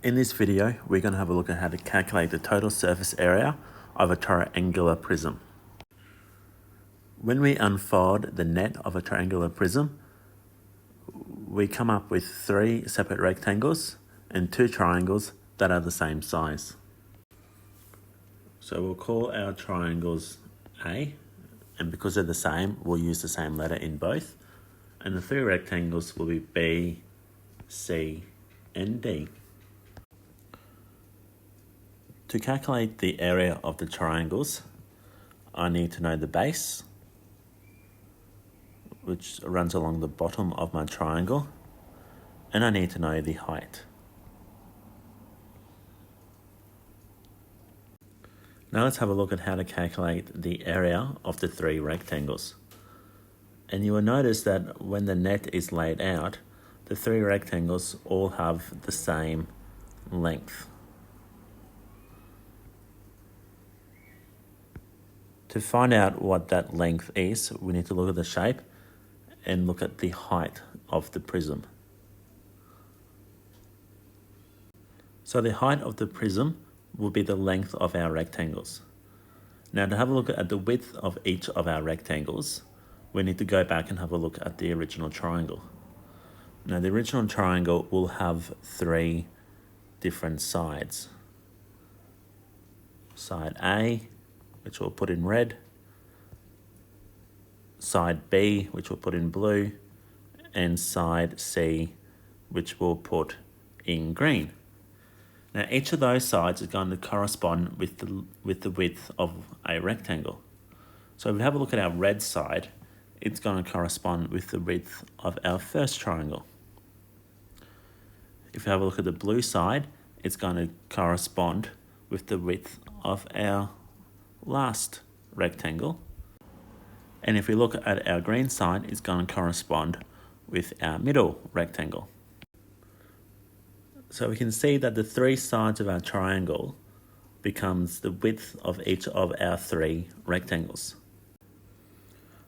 In this video, we're going to have a look at how to calculate the total surface area of a triangular prism. When we unfold the net of a triangular prism, we come up with 3 separate rectangles and 2 triangles that are the same size. So we'll call our triangles A, and because they're the same, we'll use the same letter in both. And the 3 rectangles will be B, C, and D. To calculate the area of the triangles, I need to know the base, which runs along the bottom of my triangle, and I need to know the height. Now let's have a look at how to calculate the area of the 3 rectangles. And you will notice that when the net is laid out, the 3 rectangles all have the same length. To find out what that length is, we need to look at the shape and look at the height of the prism. So the height of the prism will be the length of our rectangles. Now to have a look at the width of each of our rectangles, we need to go back and have a look at the original triangle. Now the original triangle will have 3 different sides. Side A, which we'll put in red, side B, which we'll put in blue, and side C, which we'll put in green. Now each of those sides is going to correspond with the width of a rectangle. So if we have a look at our red side, it's going to correspond with the width of our first triangle. If we have a look at the blue side, it's going to correspond with the width of our last rectangle. And if we look at our green side, it's going to correspond with our middle rectangle. So we can see that the 3 sides of our triangle becomes the width of each of our 3 rectangles.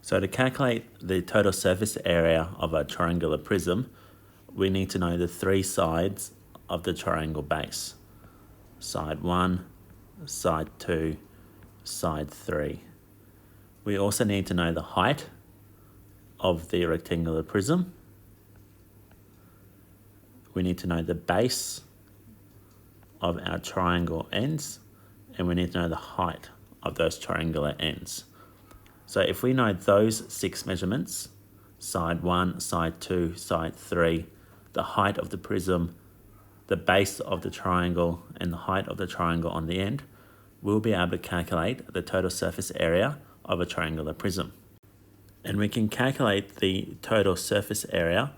So to calculate the total surface area of a triangular prism, we need to know the 3 sides of the triangle base. Side 1, side 2, side 3. We also need to know the height of the rectangular prism. We need to know the base of our triangle ends, and we need to know the height of those triangular ends. So if we know those 6 measurements, side 1, side 2, side 3, the height of the prism, the base of the triangle, and the height of the triangle on the end, we'll be able to calculate the total surface area of a triangular prism. And we can calculate the total surface area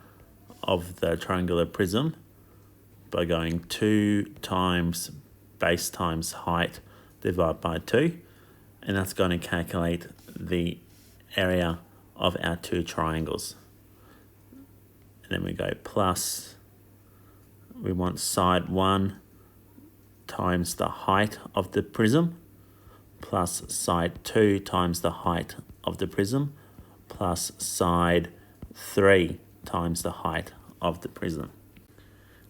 of the triangular prism by going 2 times base times height divided by 2, and that's going to calculate the area of our 2 triangles. And then we go plus, we want side 1 times the height of the prism, plus side 2 times the height of the prism, plus side 3 times the height of the prism.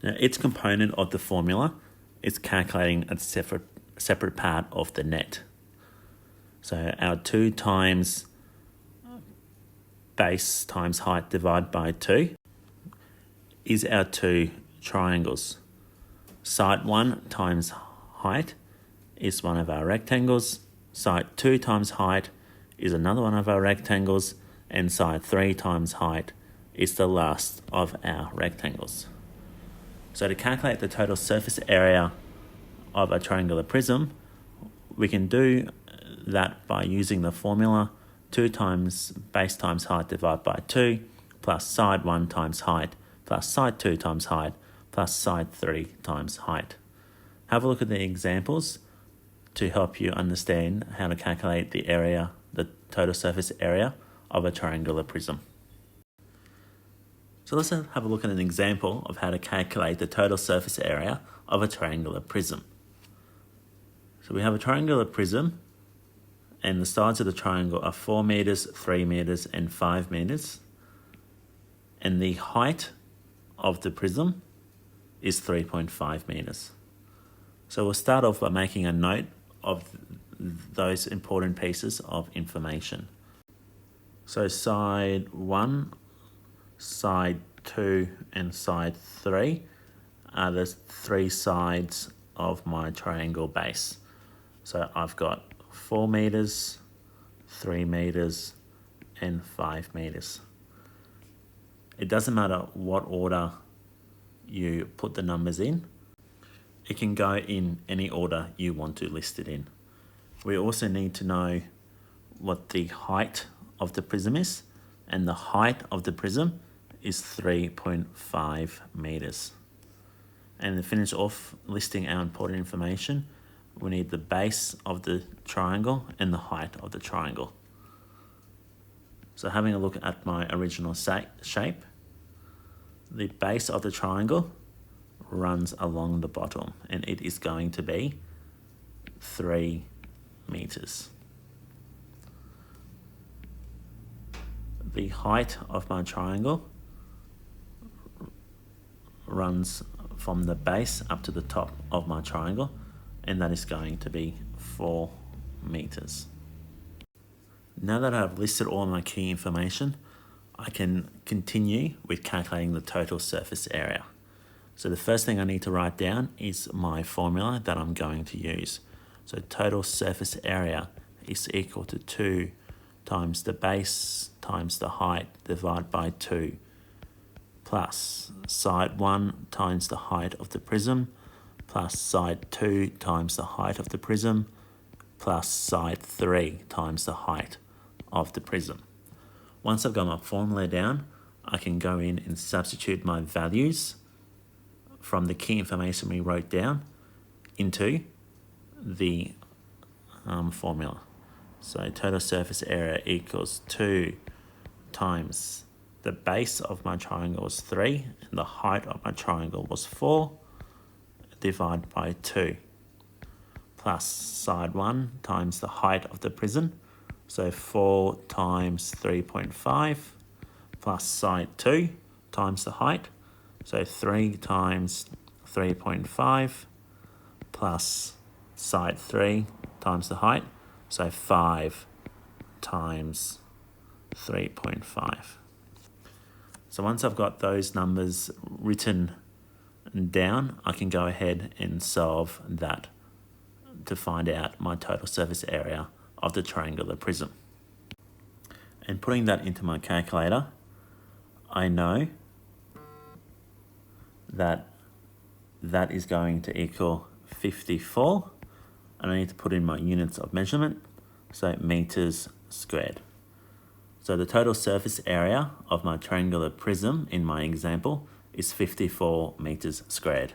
Now each component of the formula is calculating a separate part of the net. So our 2 times base times height divided by 2 is our 2 triangles. Side 1 times height is one of our rectangles, side 2 times height is another one of our rectangles, and side 3 times height is the last of our rectangles. So to calculate the total surface area of a triangular prism, we can do that by using the formula 2 times base times height divided by 2 plus side 1 times height plus side 2 times height plus side 3 times height. Have a look at the examples to help you understand how to calculate the total surface area of a triangular prism. So let's have a look at an example of how to calculate the total surface area of a triangular prism. So we have a triangular prism, and the sides of the triangle are 4 meters, 3 meters, and 5 meters. And the height of the prism is 3.5 meters. So we'll start off by making a note of those important pieces of information. So side 1, side 2 and side 3 are the 3 sides of my triangle base. So I've got 4 meters, 3 meters and 5 meters. It doesn't matter what order you put the numbers in. It can go in any order you want to list it in. We also need to know what the height of the prism is, and the height of the prism is 3.5 meters. And to finish off listing our important information, we need the base of the triangle and the height of the triangle. So having a look at my original shape, the base of the triangle runs along the bottom, and it is going to be 3 meters. The height of my triangle runs from the base up to the top of my triangle, and that is going to be 4 meters. Now that I've listed all my key information, I can continue with calculating the total surface area. So the first thing I need to write down is my formula that I'm going to use. So total surface area is equal to 2 times the base times the height divided by 2, plus side 1 times the height of the prism, plus side 2 times the height of the prism, plus side 3 times the height of the prism. Once I've got my formula down, I can go in and substitute my values from the key information we wrote down into the formula. So total surface area equals 2 times the base of my triangle was 3 and the height of my triangle was 4, divided by 2, plus side 1 times the height of the prism, so 4 times 3.5, plus side 2 times the height, so 3 times 3.5, plus side 3 times the height, so 5 times 3.5. So once I've got those numbers written down, I can go ahead and solve that to find out my total surface area of the triangular prism. And putting that into my calculator, I know that that is going to equal 54, and I need to put in my units of measurement, so meters squared. So the total surface area of my triangular prism in my example is 54 meters squared.